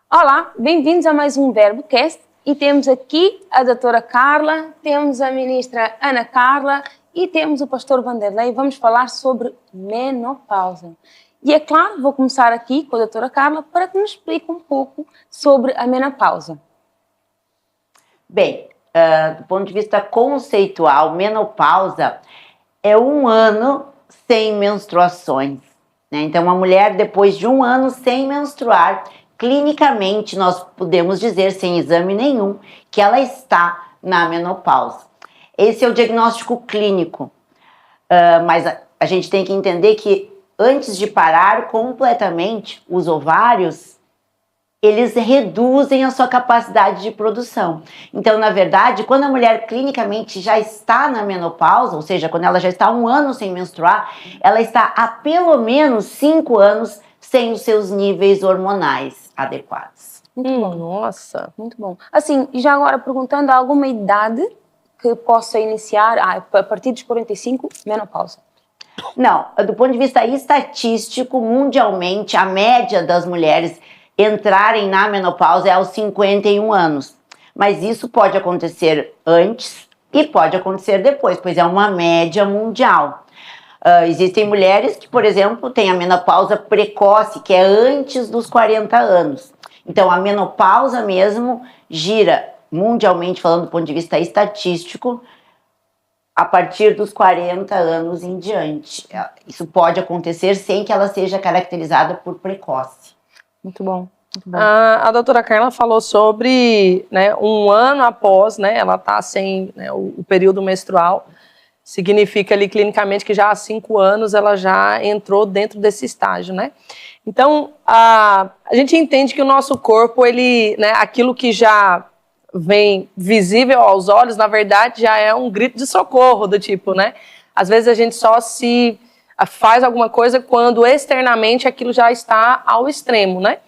Olá, bem-vindos a mais um VerboCast e temos aqui a doutora Carla, temos a ministra Ana Carla e temos o pastor Vanderlei. Vamos falar sobre menopausa. E é claro, vou começar aqui com a doutora Carla para que nos explique um pouco sobre a menopausa. Bem, do ponto de vista conceitual, menopausa é 1 ano sem menstruações, né? Então, uma mulher depois de 1 ano sem menstruar, clinicamente nós podemos dizer, sem exame nenhum, que ela está na menopausa. Esse é o diagnóstico clínico, mas a gente tem que entender que antes de parar completamente, os ovários, eles reduzem a sua capacidade de produção. Então, na verdade, quando a mulher clinicamente já está na menopausa, ou seja, quando ela já está 1 ano sem menstruar, ela está há pelo menos 5 anos sem os seus níveis hormonais adequados. Muito bom. Nossa, muito bom. Assim, já agora perguntando, alguma idade que possa iniciar a partir dos 45, menopausa? Não, do ponto de vista estatístico, mundialmente, a média das mulheres entrarem na menopausa é aos 51 anos. Mas isso pode acontecer antes e pode acontecer depois, pois é uma média mundial. Existem mulheres que, por exemplo, têm a menopausa precoce, que é antes dos 40 anos. Então, a menopausa mesmo gira, mundialmente falando do ponto de vista estatístico, a partir dos 40 anos em diante. Isso pode acontecer sem que ela seja caracterizada por precoce. Muito bom. Muito bom. A doutora Carla falou sobre, né, 1 ano após, né, ela tá sem, né, o período menstrual, significa ali clinicamente que já há 5 anos ela já entrou dentro desse estágio, né? Então, a gente entende que o nosso corpo, ele, né, aquilo que já vem visível aos olhos, na verdade, já é um grito de socorro do tipo, né? Às vezes a gente só se faz alguma coisa quando externamente aquilo já está ao extremo, né?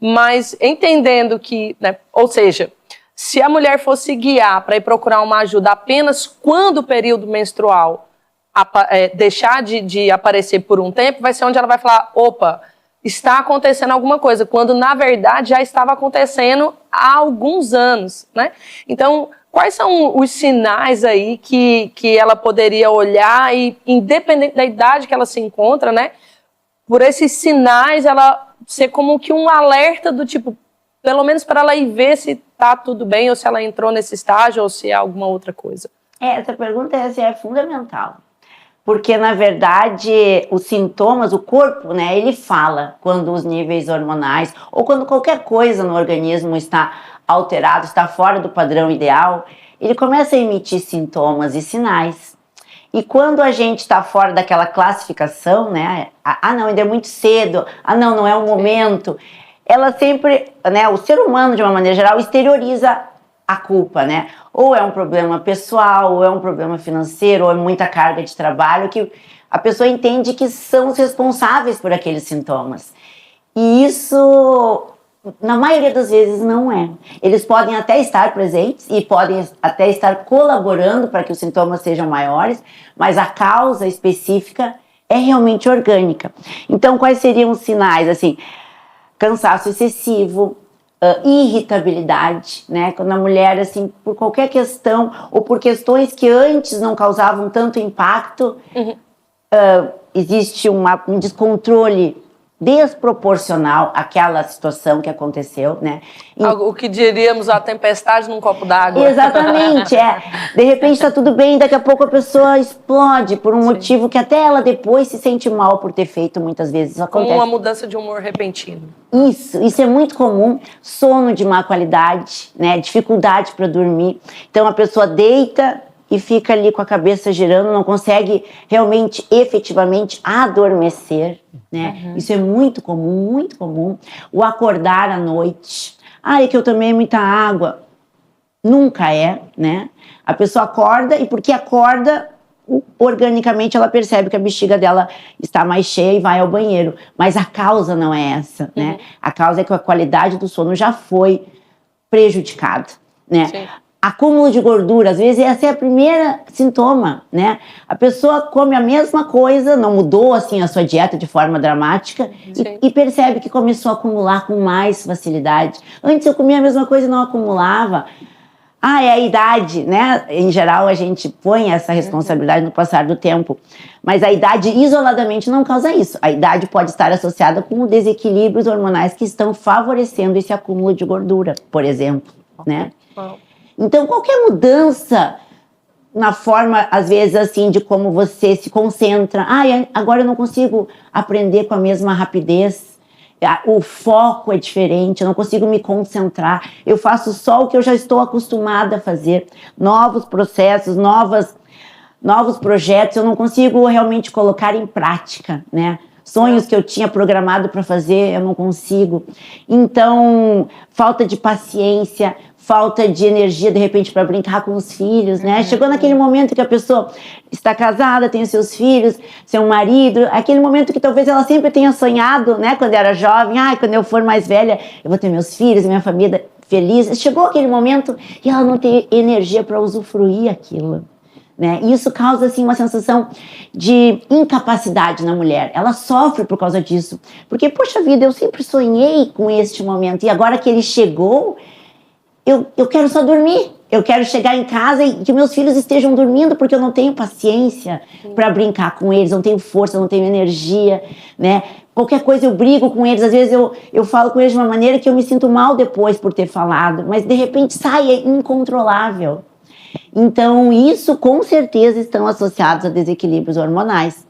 Mas entendendo que, né, ou seja, se a mulher fosse guiar para ir procurar uma ajuda apenas quando o período menstrual deixar de aparecer por um tempo, vai ser onde ela vai falar, opa, está acontecendo alguma coisa, quando na verdade já estava acontecendo há alguns anos, né? Então, quais são os sinais aí que ela poderia olhar e, independente da idade que ela se encontra, né? Por esses sinais, ela ser como que um alerta do tipo, pelo menos para ela ir ver se tá tudo bem ou se ela entrou nesse estágio ou se é alguma outra coisa. Essa pergunta é fundamental. Porque, na verdade, os sintomas, o corpo, né, ele fala quando os níveis hormonais ou quando qualquer coisa no organismo está alterado, está fora do padrão ideal, ele começa a emitir sintomas e sinais. E quando a gente está fora daquela classificação, né, não, ainda é muito cedo, não é o momento, ela sempre, né, o ser humano, de uma maneira geral, exterioriza a culpa, né? Ou é um problema pessoal, ou é um problema financeiro, ou é muita carga de trabalho, que a pessoa entende que são os responsáveis por aqueles sintomas. E isso, na maioria das vezes, não é. Eles podem até estar presentes e podem até estar colaborando para que os sintomas sejam maiores, mas a causa específica é realmente orgânica. Então, quais seriam os sinais? Assim, cansaço excessivo, irritabilidade, né? Quando a mulher, assim, por qualquer questão ou por questões que antes não causavam tanto impacto, existe um descontrole desproporcional àquela situação que aconteceu, né? O que diríamos a tempestade num copo d'água. Exatamente, De repente está tudo bem, daqui a pouco a pessoa explode por um motivo que até ela depois se sente mal por ter feito, muitas vezes isso acontece. Uma mudança de humor repentino. Isso é muito comum, sono de má qualidade, né? Dificuldade para dormir. Então a pessoa deita e fica ali com a cabeça girando, não consegue realmente, efetivamente adormecer, né? Isso é muito comum, muito comum. O acordar à noite. É que eu tomei muita água. Nunca é, né? A pessoa acorda e porque acorda, organicamente ela percebe que a bexiga dela está mais cheia e vai ao banheiro. Mas a causa não é essa, né? A causa é que a qualidade do sono já foi prejudicada, né? acúmulo de gordura, às vezes essa é a primeira sintoma, né? A pessoa come a mesma coisa, não mudou assim a sua dieta de forma dramática e percebe que começou a acumular com mais facilidade. Antes eu comia a mesma coisa e não acumulava. Ah, é a idade, né? Em geral a gente põe essa responsabilidade no passar do tempo, mas a idade isoladamente não causa isso. A idade pode estar associada com desequilíbrios hormonais que estão favorecendo esse acúmulo de gordura, por exemplo, né? Então, qualquer mudança na forma, às vezes, assim, de como você se concentra. Agora eu não consigo aprender com a mesma rapidez. O foco é diferente, eu não consigo me concentrar. Eu faço só o que eu já estou acostumada a fazer. Novos processos, novos projetos, eu não consigo realmente colocar em prática, né? Sonhos que eu tinha programado para fazer, eu não consigo. Então, falta de paciência, falta de energia, de repente, para brincar com os filhos, né? Chegou naquele momento que a pessoa está casada, tem os seus filhos, seu marido, aquele momento que talvez ela sempre tenha sonhado, né? Quando era jovem, quando eu for mais velha, eu vou ter meus filhos e minha família feliz. Chegou aquele momento e ela não tem energia para usufruir aquilo. Né? E isso causa assim, uma sensação de incapacidade na mulher. Ela sofre por causa disso. Porque, poxa vida, eu sempre sonhei com este momento. E agora que ele chegou, eu quero só dormir. Eu quero chegar em casa e que meus filhos estejam dormindo, porque eu não tenho paciência para brincar com eles, não tenho força, não tenho energia, né? Qualquer coisa eu brigo com eles, às vezes eu falo com eles de uma maneira que eu me sinto mal depois por ter falado, mas de repente sai, é incontrolável. Então, isso com certeza estão associados a desequilíbrios hormonais.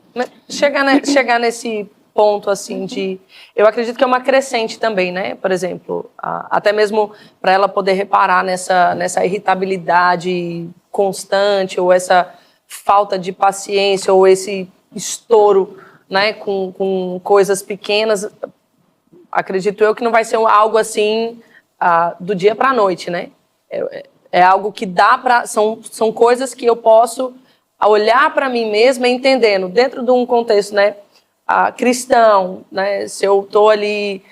Chegar nesse ponto, assim, eu acredito que é uma crescente também, né? Por exemplo, até mesmo para ela poder reparar nessa irritabilidade constante, ou essa falta de paciência, ou esse estouro, né, com coisas pequenas, acredito eu que não vai ser algo assim do dia para a noite, né? É algo que dá para... São coisas que eu posso olhar para mim mesma entendendo, dentro de um contexto, né, cristão, né? Se eu estou ali,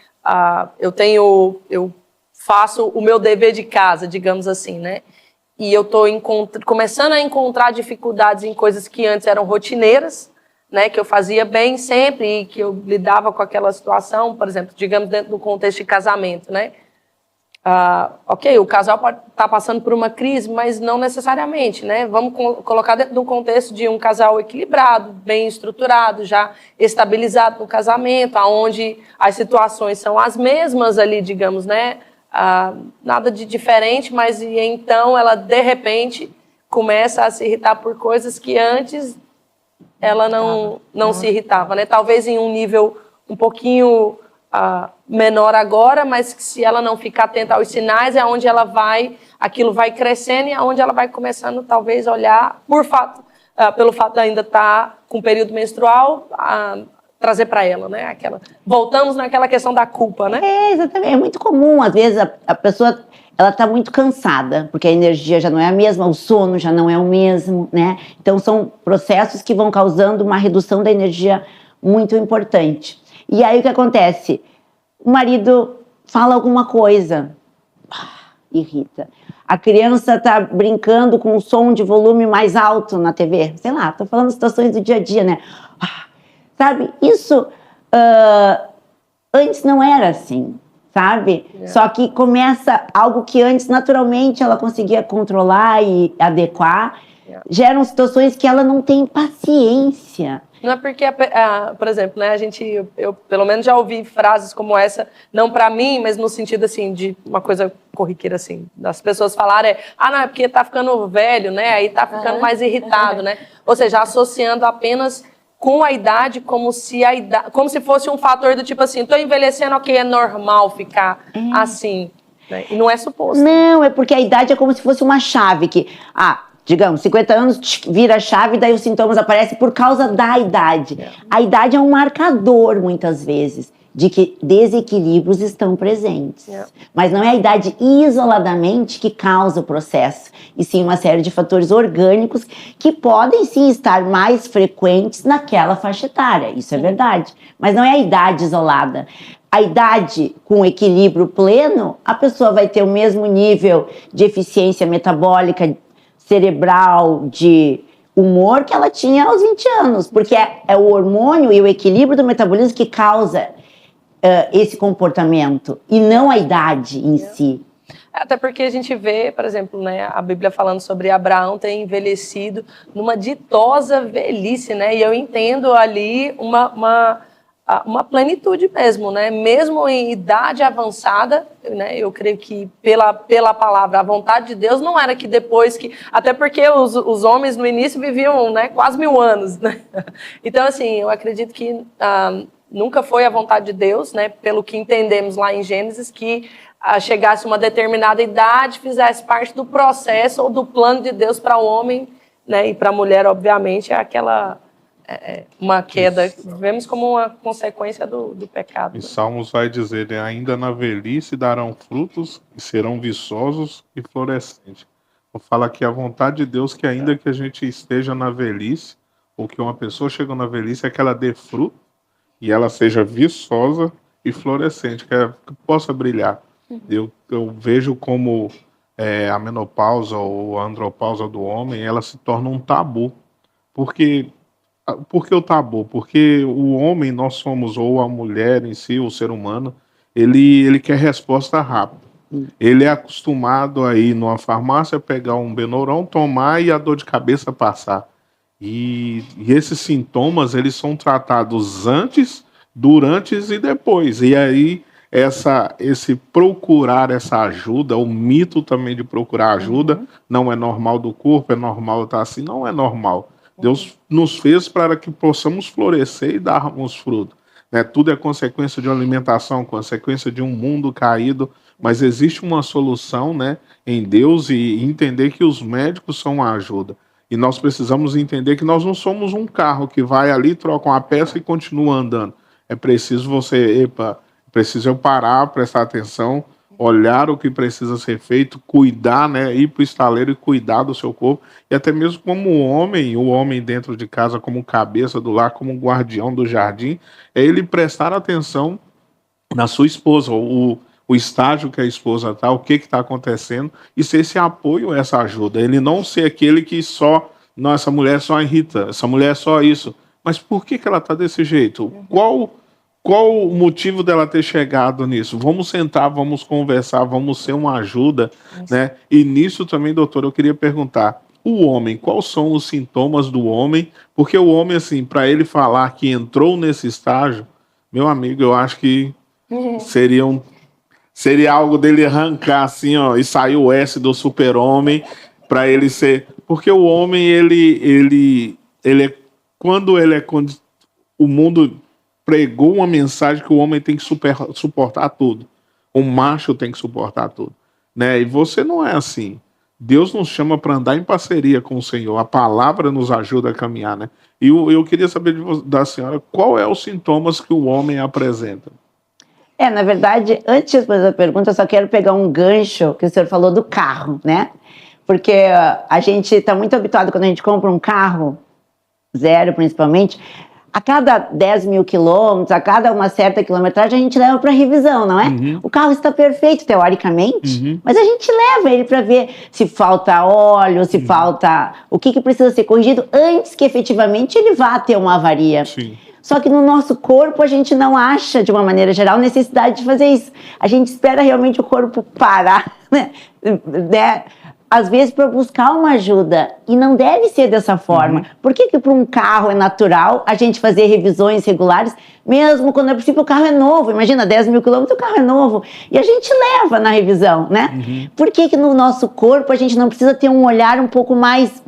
eu faço o meu dever de casa, digamos assim, né? E eu estou começando a encontrar dificuldades em coisas que antes eram rotineiras, né? Que eu fazia bem sempre e que eu lidava com aquela situação, por exemplo, digamos, dentro do contexto de casamento, né? Ok, o casal pode estar passando por uma crise, mas não necessariamente, né? Vamos colocar dentro do contexto de um casal equilibrado, bem estruturado, já estabilizado no casamento, onde as situações são as mesmas ali, digamos, né? Nada de diferente, mas então ela, de repente, começa a se irritar por coisas que antes ela não se irritava, né? Talvez em um nível um pouquinho... menor agora, mas que se ela não ficar atenta aos sinais, é onde aquilo vai crescendo e é onde ela vai começando, talvez, a olhar, pelo fato de ainda estar com o período menstrual, trazer para ela, né? Voltamos naquela questão da culpa, né? Exatamente. É muito comum, às vezes, a pessoa ela está muito cansada, porque a energia já não é a mesma, o sono já não é o mesmo, né? Então, são processos que vão causando uma redução da energia muito importante. E aí o que acontece? O marido fala alguma coisa, irrita. A criança está brincando com um som de volume mais alto na TV. Sei lá, estou falando situações do dia a dia, né? Sabe, isso antes não era assim, sabe? Só que começa algo que antes naturalmente ela conseguia controlar e adequar. Geram situações que ela não tem paciência. Não é porque, por exemplo, né, eu pelo menos já ouvi frases como essa, não para mim, mas no sentido assim, de uma coisa corriqueira assim, das pessoas falarem, não, é porque tá ficando velho, né, aí tá ficando mais irritado, né, ou seja, associando apenas com a idade como se fosse um fator do tipo assim, tô envelhecendo, ok, é normal ficar assim, né, e não é suposto. Não, é porque a idade é como se fosse uma chave que, digamos, 50 anos vira a chave, daí os sintomas aparecem por causa da idade. A idade é um marcador, muitas vezes, de que desequilíbrios estão presentes. Mas não é a idade isoladamente que causa o processo, e sim uma série de fatores orgânicos que podem sim estar mais frequentes naquela faixa etária. Isso é verdade. Mas não é a idade isolada. a idade com equilíbrio pleno, a pessoa vai ter o mesmo nível de eficiência metabólica, cerebral, de humor que ela tinha aos 20 anos, porque é o hormônio e o equilíbrio do metabolismo que causa esse comportamento, e não a idade em si. Até porque a gente vê, por exemplo, né, a Bíblia falando sobre Abraão ter envelhecido numa ditosa velhice, né? E eu entendo ali uma plenitude mesmo, né? Mesmo em idade avançada, né? Eu creio que pela palavra, a vontade de Deus não era que depois que... Até porque os homens no início viviam, né, quase 1000 anos, né? Então, assim, eu acredito que nunca foi a vontade de Deus, né? Pelo que entendemos lá em Gênesis, que chegasse uma determinada idade, fizesse parte do processo ou do plano de Deus para o homem, né? E para a mulher, obviamente, é aquela... uma queda, vemos como uma consequência do pecado. E Salmos vai dizer, né, ainda na velhice darão frutos e serão viçosos e florescentes. Então, fala que a vontade de Deus que ainda que a gente esteja na velhice, ou que uma pessoa chegou na velhice, é que ela dê fruto e ela seja viçosa e florescente, que possa brilhar. Eu vejo como a menopausa ou a andropausa do homem, ela se torna um tabu. Por que o tabu? Porque o homem, nós somos, ou a mulher em si, o ser humano, ele quer resposta rápida. Ele é acostumado a ir numa farmácia, pegar um Benuron, tomar e a dor de cabeça passar. E esses sintomas, eles são tratados antes, durante e depois. E aí, esse procurar essa ajuda, o mito também de procurar ajuda, não é normal do corpo, é normal estar assim, não é normal. Deus nos fez para que possamos florescer e darmos fruto. Né? Tudo é consequência de uma alimentação, consequência de um mundo caído, mas existe uma solução, né, em Deus, e entender que os médicos são uma ajuda. E nós precisamos entender que nós não somos um carro que vai ali, troca uma peça e continua andando. É preciso preciso eu parar, prestar atenção, olhar o que precisa ser feito, cuidar, né, ir para o estaleiro e cuidar do seu corpo, e até mesmo como o homem dentro de casa, como cabeça do lar, como guardião do jardim, é ele prestar atenção na sua esposa, o estágio que a esposa está, o que está acontecendo, e ser esse apoio, essa ajuda. Ele não ser aquele que não, essa mulher só irrita, essa mulher é só isso. Mas por que ela está desse jeito? Qual o motivo dela ter chegado nisso? Vamos sentar, vamos conversar, vamos ser uma ajuda, né? E nisso também, doutor, eu queria perguntar, o homem, quais são os sintomas do homem? Porque o homem, assim, para ele falar que entrou nesse estágio, meu amigo, eu acho que seria algo dele arrancar assim, ó, e sair o S do super-homem para ele ser... Porque o homem, ele é... Quando o mundo pregou uma mensagem que o homem tem que suportar tudo. O macho tem que suportar tudo. Né? E você não é assim. Deus nos chama para andar em parceria com o Senhor. A palavra nos ajuda a caminhar. Né? E eu queria saber da senhora qual é os sintomas que o homem apresenta. Na verdade, antes de fazer a pergunta, eu só quero pegar um gancho que o senhor falou do carro, né? Porque a gente está muito habituado, quando a gente compra um carro, zero principalmente, a cada 10 mil quilômetros, a cada uma certa quilometragem, a gente leva para revisão, não é? O carro está perfeito, teoricamente, mas a gente leva ele para ver se falta óleo, se falta... o que precisa ser corrigido antes que efetivamente ele vá ter uma avaria. Sim. Só que no nosso corpo a gente não acha, de uma maneira geral, necessidade de fazer isso. A gente espera realmente o corpo parar, né? Às vezes para buscar uma ajuda, e não deve ser dessa forma. Por que para um carro é natural a gente fazer revisões regulares, mesmo quando é possível o carro é novo? Imagina, 10 mil quilômetros, o carro é novo, e a gente leva na revisão, né? Por que no nosso corpo a gente não precisa ter um olhar um pouco mais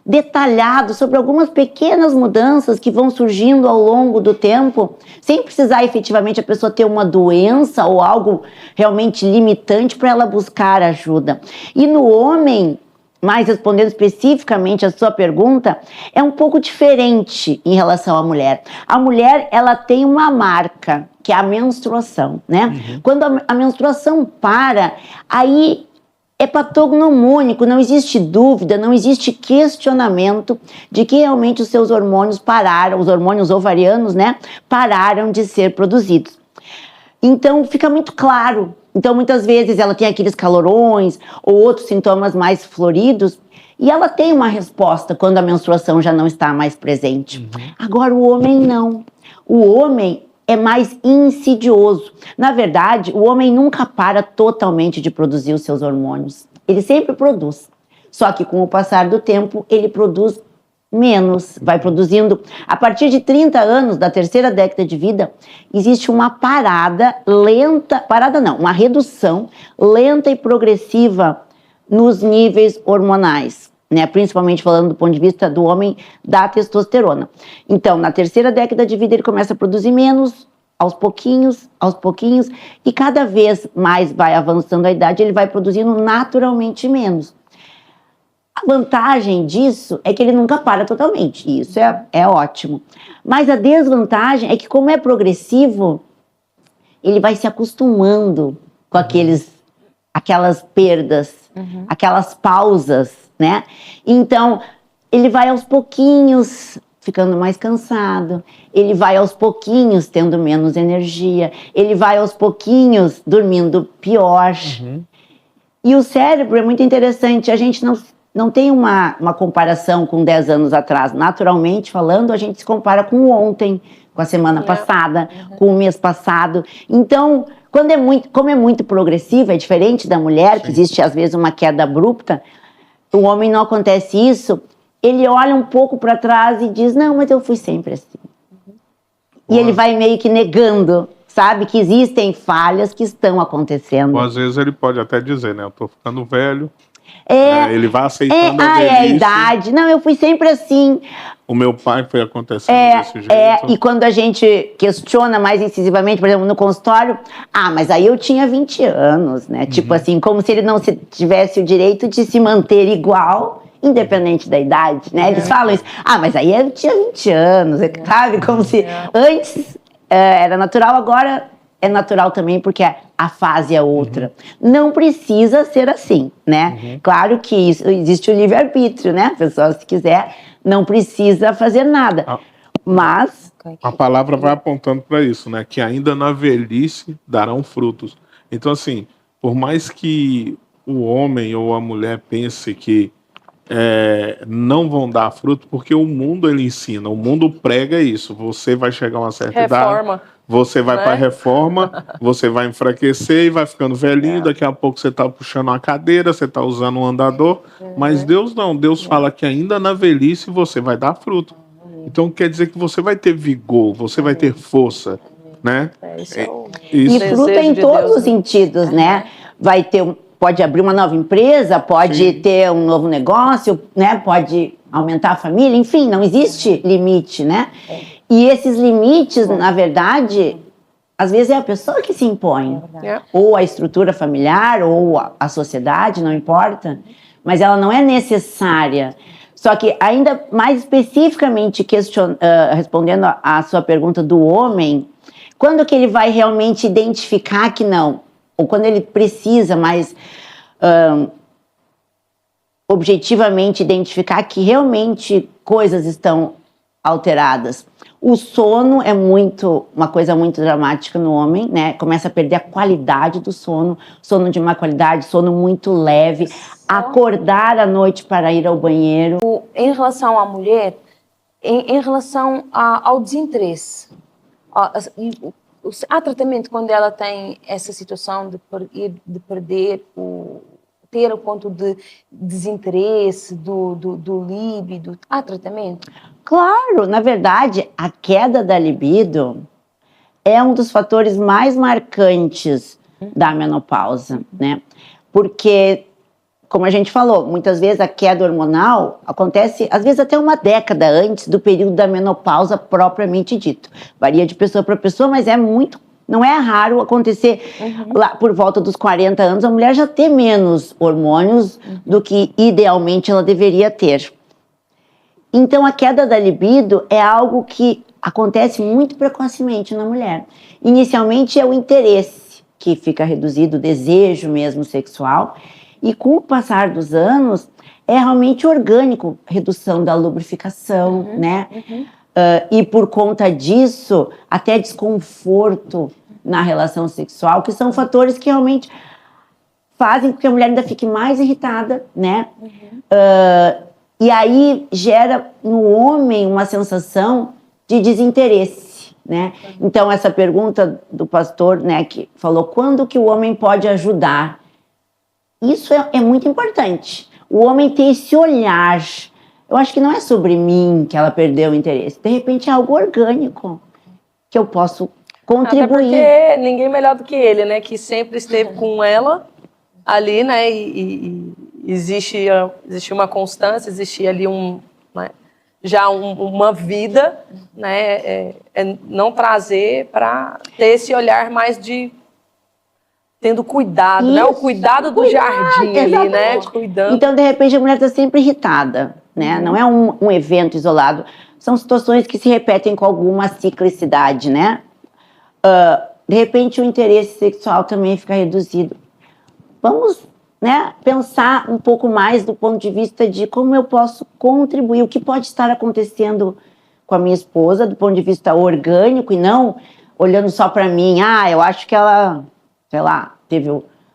detalhado sobre algumas pequenas mudanças que vão surgindo ao longo do tempo, sem precisar efetivamente a pessoa ter uma doença ou algo realmente limitante para ela buscar ajuda? E no homem, mais respondendo especificamente a sua pergunta, é um pouco diferente em relação à mulher. A mulher, ela tem uma marca, que é a menstruação, né? Quando a menstruação para, aí é patognomônico, não existe dúvida, não existe questionamento de que realmente os seus hormônios pararam, os hormônios ovarianos, né, pararam de ser produzidos. Então, fica muito claro. Então, muitas vezes ela tem aqueles calorões ou outros sintomas mais floridos e ela tem uma resposta quando a menstruação já não está mais presente. Agora, o homem não. O homem é mais insidioso. Na verdade, o homem nunca para totalmente de produzir os seus hormônios. Ele sempre produz. Só que com o passar do tempo, ele produz menos, vai produzindo. A partir de 30 anos, da terceira década de vida, existe uma parada lenta, parada não, uma redução lenta e progressiva nos níveis hormonais, né? Principalmente falando do ponto de vista do homem, da testosterona. Então, na terceira década de vida, ele começa a produzir menos, aos pouquinhos, e cada vez mais vai avançando a idade, ele vai produzindo naturalmente menos. A vantagem disso é que ele nunca para totalmente, e isso é ótimo. Mas a desvantagem é que, como é progressivo, ele vai se acostumando com aquelas perdas, aquelas pausas, né? Então, ele vai aos pouquinhos ficando mais cansado, ele vai aos pouquinhos tendo menos energia, ele vai aos pouquinhos dormindo pior. E o cérebro é muito interessante, a gente não tem uma comparação com 10 anos atrás. Naturalmente falando, a gente se compara com ontem, com a semana passada, com o mês passado. Então, como é muito progressivo, é diferente da mulher, que existe às vezes uma queda abrupta, o homem não acontece isso, ele olha um pouco para trás e diz, não, mas eu fui sempre assim. E ele vai meio que negando, sabe, que existem falhas que estão acontecendo. Ou às vezes ele pode até dizer, né, eu tô ficando velho. Ele vai aceitando a velhice. É a idade. Não, eu fui sempre assim. O meu pai foi acontecendo desse jeito. E quando a gente questiona mais incisivamente, por exemplo, no consultório, mas aí eu tinha 20 anos, né? Tipo assim, como se ele não tivesse o direito de se manter igual, independente da idade, né? Eles falam isso. Mas aí eu tinha 20 anos, sabe? Como se antes era natural, agora é natural também, porque a fase é outra. Não precisa ser assim, né? Claro que existe o livre-arbítrio, né? A pessoa, se quiser, não precisa fazer nada. Mas a palavra vai apontando para isso, né? Que ainda na velhice darão frutos. Então, assim, por mais que o homem ou a mulher pense que não vão dar fruto, porque o mundo ele ensina, o mundo prega isso. Você vai chegar a uma certa idade, você vai para a reforma, você vai enfraquecer e vai ficando velhinho, daqui a pouco você está puxando uma cadeira, você está usando um andador, mas Deus não, Deus fala que ainda na velhice você vai dar fruto. Então quer dizer que você vai ter vigor, você vai ter força, né? E fruto em todos os sentidos, né? Vai ter pode abrir uma nova empresa, pode ter um novo negócio, né? Pode aumentar a família, enfim, não existe limite, né? E esses limites, na verdade, às vezes é a pessoa que se impõe, ou a estrutura familiar, ou a sociedade, não importa, mas ela não é necessária. Só que ainda mais especificamente respondendo a sua pergunta do homem, quando que ele vai realmente identificar que não? Ou quando ele precisa mais objetivamente identificar que realmente coisas estão alteradas. O sono é uma coisa muito dramática no homem, né? Começa a perder a qualidade do sono, sono de má qualidade, sono muito leve, acordar à noite para ir ao banheiro. Em relação à mulher, em relação ao desinteresse, há tratamento quando ela tem essa situação de perder ter o ponto de desinteresse, do líbido, há tratamento? Claro, na verdade, a queda da libido é um dos fatores mais marcantes da menopausa, né? Porque, como a gente falou, muitas vezes a queda hormonal acontece, às vezes até uma década antes do período da menopausa propriamente dito. Varia de pessoa para pessoa, mas não é raro acontecer lá por volta dos 40 anos, a mulher já ter menos hormônios do que idealmente ela deveria ter. Então, a queda da libido é algo que acontece muito precocemente na mulher. Inicialmente é o interesse que fica reduzido, o desejo mesmo sexual, e com o passar dos anos é realmente orgânico, redução da lubrificação, né? E por conta disso, até desconforto na relação sexual, que são fatores que realmente fazem com que a mulher ainda fique mais irritada, né? E aí gera no homem uma sensação de desinteresse, né? Então, essa pergunta do pastor, né, que falou, quando que o homem pode ajudar? Isso é muito importante. O homem tem esse olhar. Eu acho que não é sobre mim que ela perdeu o interesse. De repente é algo orgânico que eu posso contribuir. Até porque ninguém melhor do que ele, né? Que sempre esteve com ela ali, né? E existia uma constância, existia ali uma vida, né? Não trazer para ter esse olhar mais de tendo cuidado, isso, né? O cuidado do jardim ali, né? Cuidando. Então, de repente, a mulher está sempre irritada, né? Não é um evento isolado. São situações que se repetem com alguma ciclicidade, né? De repente, o interesse sexual também fica reduzido. Vamos, né, pensar um pouco mais do ponto de vista de como eu posso contribuir, o que pode estar acontecendo com a minha esposa, do ponto de vista orgânico, e não olhando só para mim. Eu acho que ela, sei lá,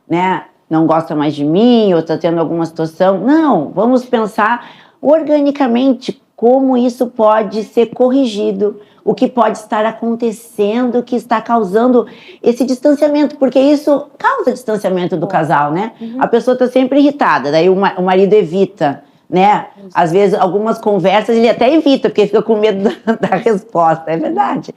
né, não gosta mais de mim, ou está tendo alguma situação. Não, vamos pensar organicamente como isso pode ser corrigido, o que pode estar acontecendo, que está causando esse distanciamento, porque isso causa distanciamento do casal, né? A pessoa está sempre irritada, daí o marido evita, né? Às vezes, algumas conversas ele até evita, porque fica com medo da resposta, é verdade.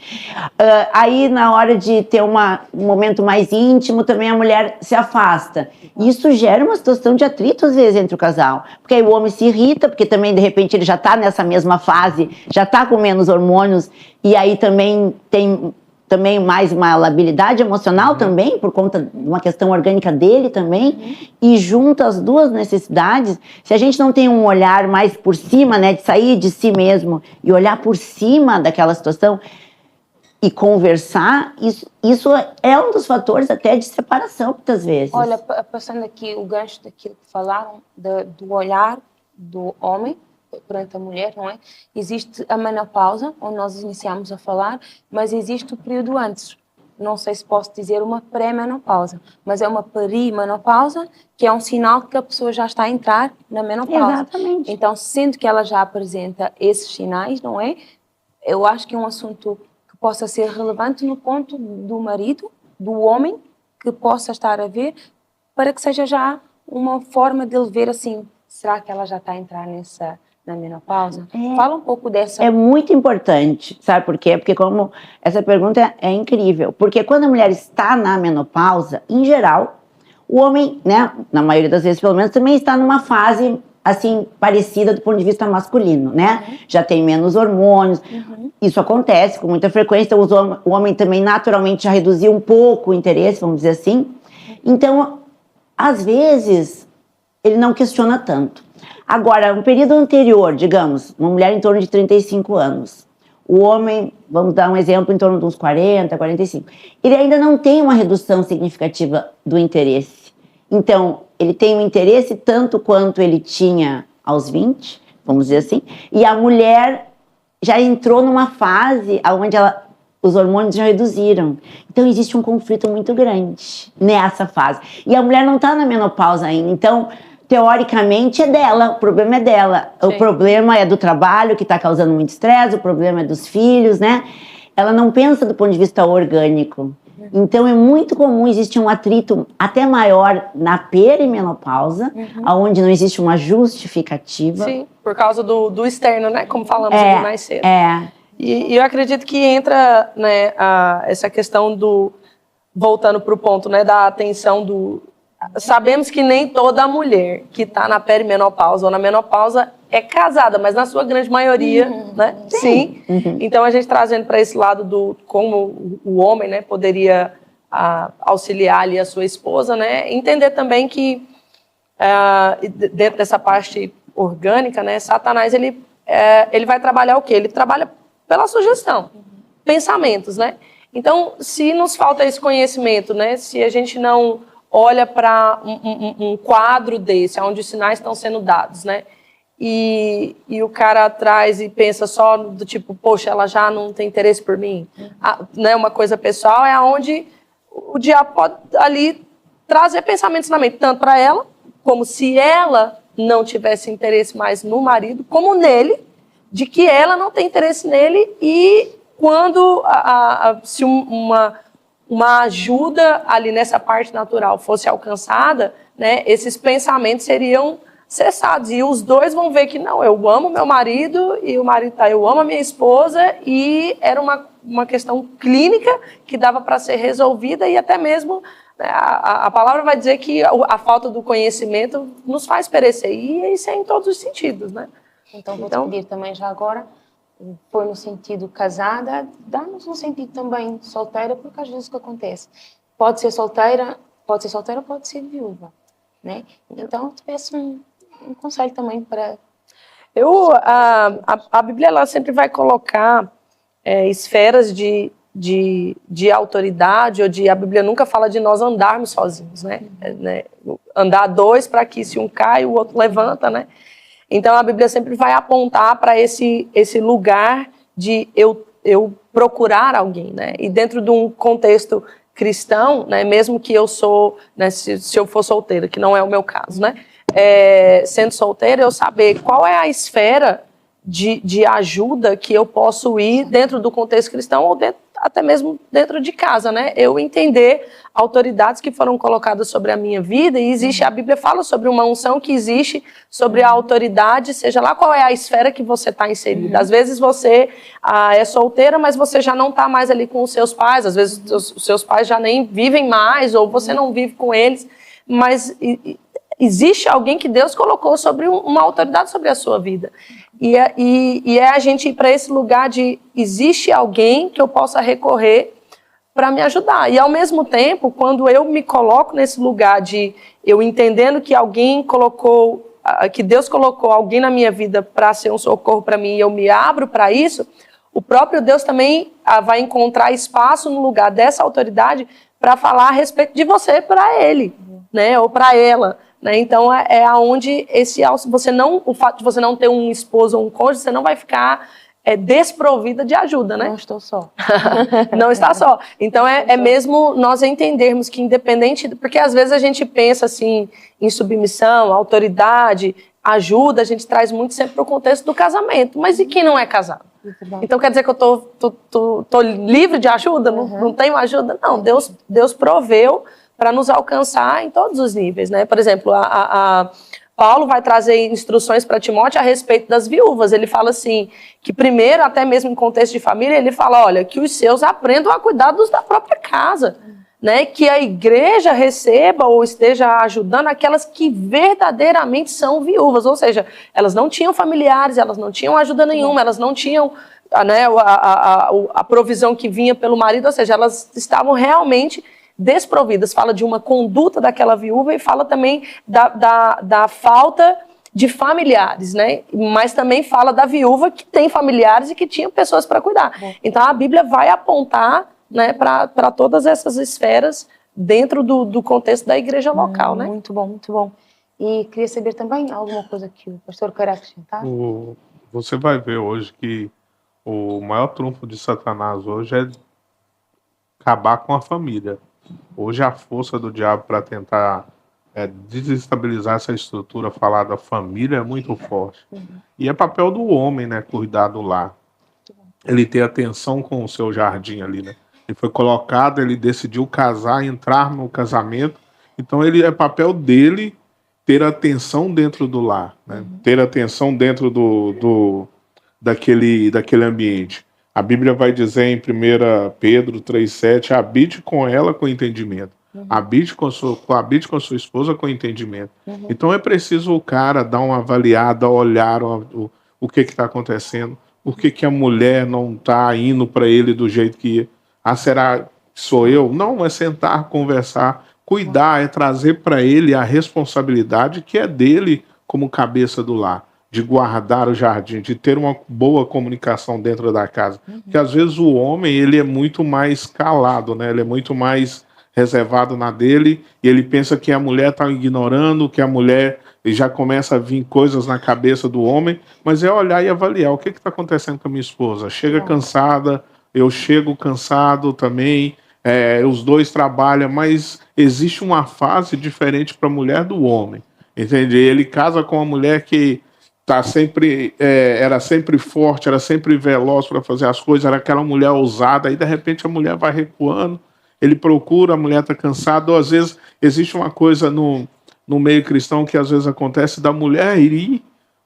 Aí, na hora de ter um momento mais íntimo, também a mulher se afasta. Isso gera uma situação de atrito, às vezes, entre o casal. Porque aí o homem se irrita, porque também, de repente, ele já está nessa mesma fase, já está com menos hormônios, e aí também tem mais uma labilidade emocional também, por conta de uma questão orgânica dele também, e junta as duas necessidades. Se a gente não tem um olhar mais por cima, né, de sair de si mesmo e olhar por cima daquela situação e conversar, isso é um dos fatores até de separação, muitas vezes. Olha, passando aqui o gancho daquilo que falaram, do olhar do homem perante a mulher, não é? Existe a menopausa, onde nós iniciamos a falar, mas existe o período antes. Não sei se posso dizer uma pré-menopausa, mas é uma perimenopausa, que é um sinal que a pessoa já está a entrar na menopausa. Exatamente. Então, sendo que ela já apresenta esses sinais, não é? Eu acho que é um assunto que possa ser relevante no ponto do marido, do homem, que possa estar a ver, para que seja já uma forma dele ver assim, será que ela já está a entrar na menopausa? Fala um pouco dessa. É muito importante, sabe por quê? Porque como essa pergunta é incrível, porque quando a mulher está na menopausa, em geral, o homem, né, na maioria das vezes pelo menos, também está numa fase assim parecida do ponto de vista masculino, né? Já tem menos hormônios. Isso acontece com muita frequência, então o homem também naturalmente já reduziu um pouco o interesse, vamos dizer assim. Então, às vezes, ele não questiona tanto. Agora, no período anterior, digamos, uma mulher em torno de 35 anos, o homem, vamos dar um exemplo, em torno de uns 40, 45, ele ainda não tem uma redução significativa do interesse. Então, ele tem um interesse tanto quanto ele tinha aos 20, vamos dizer assim, e a mulher já entrou numa fase onde os hormônios já reduziram. Então, existe um conflito muito grande nessa fase. E a mulher não está na menopausa ainda, então teoricamente é dela, o problema é dela. Sim. O problema é do trabalho, que está causando muito estresse, o problema é dos filhos, né? Ela não pensa do ponto de vista orgânico. Então é muito comum, existe um atrito até maior na perimenopausa, onde não existe uma justificativa. Sim, por causa do externo, né? Como falamos ali mais cedo. E eu acredito que entra, né, essa questão voltando para o ponto, né, da atenção Sabemos que nem toda mulher que está na perimenopausa ou na menopausa é casada, mas na sua grande maioria, né? Sim. Então, a gente trazendo para esse lado como o homem, né, poderia auxiliar ali a sua esposa, né? Entender também que dentro dessa parte orgânica, né, Satanás, ele vai trabalhar o quê? Ele trabalha pela sugestão, pensamentos, né? Então, se nos falta esse conhecimento, né, se a gente não olha para um quadro desse, onde os sinais estão sendo dados, né? E o cara atrás e pensa só do tipo, poxa, ela já não tem interesse por mim. Né? Uma coisa pessoal é onde o diabo pode ali trazer pensamentos na mente, tanto para ela, como se ela não tivesse interesse mais no marido, como nele, de que ela não tem interesse nele, e quando se uma ajuda ali nessa parte natural fosse alcançada, né, esses pensamentos seriam cessados, e os dois vão ver que não, eu amo meu marido, e o marido tá, eu amo a minha esposa, e era uma questão clínica que dava para ser resolvida, e até mesmo, né, a palavra vai dizer que a falta do conhecimento nos faz perecer, e isso é em todos os sentidos, né? Então, vou te pedir também já agora, foi no sentido casada, dá-nos no sentido também solteira, porque às vezes o que acontece, pode ser solteira, pode ser viúva, né? Então, eu te peço um conselho também para... A Bíblia ela sempre vai colocar esferas de autoridade, a Bíblia nunca fala de nós andarmos sozinhos, né? Andar dois para que se um cai, o outro levanta, né? Então, a Bíblia sempre vai apontar para esse lugar de eu procurar alguém, né? E dentro de um contexto cristão, né, mesmo que eu sou, né, se eu for solteira, que não é o meu caso, né? Sendo solteira, eu saber qual é a esfera de ajuda que eu posso ir dentro do contexto cristão ou até mesmo dentro de casa, né? Eu entender autoridades que foram colocadas sobre a minha vida, e existe, a Bíblia fala sobre uma unção que existe sobre a autoridade, seja lá qual é a esfera que você está inserida. Às vezes você é solteira, mas você já não está mais ali com os seus pais, às vezes os seus pais já nem vivem mais, ou você não vive com eles, mas existe alguém que Deus colocou sobre uma autoridade sobre a sua vida. E é a gente ir para esse lugar de existe alguém que eu possa recorrer para me ajudar. E ao mesmo tempo, quando eu me coloco nesse lugar de eu entendendo que alguém colocou, que Deus colocou alguém na minha vida para ser um socorro para mim, e eu me abro para isso, o próprio Deus também vai encontrar espaço no lugar dessa autoridade para falar a respeito de você para ele, né, ou para ela. Né? Então, aonde o fato de você não ter um esposo ou um cônjuge, você não vai ficar desprovida de ajuda, né? Não estou só. Não está só. Então, mesmo nós entendermos que independente... Porque às vezes a gente pensa assim, em submissão, autoridade, ajuda, a gente traz muito sempre para o contexto do casamento. Mas e quem não é casado? Então, quer dizer que eu tô livre de ajuda? Não tenho ajuda? Não, Deus proveu para nos alcançar em todos os níveis, né? Por exemplo, Paulo vai trazer instruções para Timóteo a respeito das viúvas. Ele fala assim, que primeiro, até mesmo em contexto de família, ele fala, olha, que os seus aprendam a cuidar dos da própria casa, né? Que a igreja receba ou esteja ajudando aquelas que verdadeiramente são viúvas, ou seja, elas não tinham familiares, elas não tinham ajuda nenhuma, elas não tinham, né, a provisão que vinha pelo marido, ou seja, elas estavam realmente desprovidas. Fala de uma conduta daquela viúva e fala também da falta de familiares, né? Mas também fala da viúva que tem familiares e que tinha pessoas para cuidar. Então a Bíblia vai apontar, né, para todas essas esferas dentro do contexto da igreja local, né? Muito bom, muito bom. E queria saber também alguma coisa que o pastor quer acrescentar? Você vai ver hoje que o maior trunfo de Satanás hoje é acabar com a família. Hoje a força do diabo para tentar desestabilizar essa estrutura falada família é muito forte. E é papel do homem, né, cuidar do lar. Ele ter atenção com o seu jardim ali, né? Ele foi colocado, ele decidiu casar, entrar no casamento. Então é papel dele ter atenção dentro do lar, né? Ter atenção dentro daquele ambiente. A Bíblia vai dizer em 1 Pedro 3,7, habite com ela com entendimento. Habite com a sua esposa com entendimento. Então é preciso o cara dar uma avaliada, olhar o que está acontecendo, por que a mulher não está indo para ele do jeito que ia. Será que sou eu? Não, é sentar, conversar, cuidar, é trazer para ele a responsabilidade que é dele como cabeça do lar, de guardar o jardim, de ter uma boa comunicação dentro da casa. Porque às vezes o homem, ele é muito mais calado, né? Ele é muito mais reservado na dele, e ele pensa que a mulher está ignorando, que a mulher já começa a vir coisas na cabeça do homem, mas é olhar e avaliar o que está acontecendo com a minha esposa. Chega cansada, eu chego cansado também, os dois trabalham, mas existe uma fase diferente para a mulher do homem, entende? Ele casa com uma mulher que tá sempre, era sempre forte, era sempre veloz para fazer as coisas, era aquela mulher ousada, aí de repente a mulher vai recuando, ele procura, a mulher está cansada, ou às vezes existe uma coisa no meio cristão que às vezes acontece da mulher ir,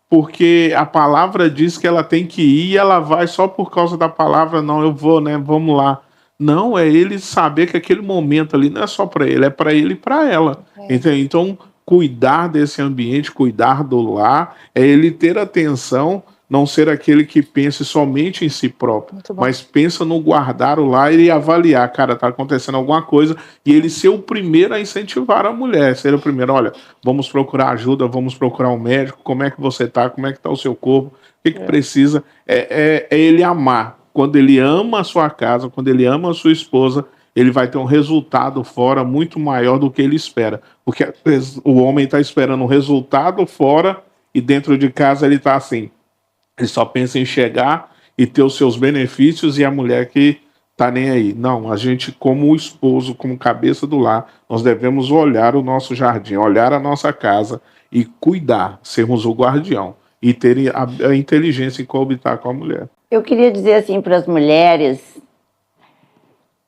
porque a palavra diz que ela tem que ir e ela vai só por causa da palavra, não, eu vou, né, vamos lá. Não, é ele saber que aquele momento ali não é só para ele, é para ele e para ela. Entende? Então, cuidar desse ambiente, cuidar do lar, é ele ter atenção, não ser aquele que pense somente em si próprio, mas pensa no guardar o lar e avaliar, cara, tá acontecendo alguma coisa, e ele ser o primeiro a incentivar a mulher, ser o primeiro, olha, vamos procurar ajuda, vamos procurar um médico, como é que você tá, como é que tá o seu corpo, o que precisa, é ele amar. Quando ele ama a sua casa, quando ele ama a sua esposa, ele vai ter um resultado fora muito maior do que ele espera. Porque às vezes, o homem está esperando um resultado fora e dentro de casa ele está assim. Ele só pensa em chegar e ter os seus benefícios e a mulher que está nem aí. Não, a gente como esposo, como cabeça do lar, nós devemos olhar o nosso jardim, olhar a nossa casa e cuidar, sermos o guardião e ter a inteligência em coabitar com a mulher. Eu queria dizer assim para as mulheres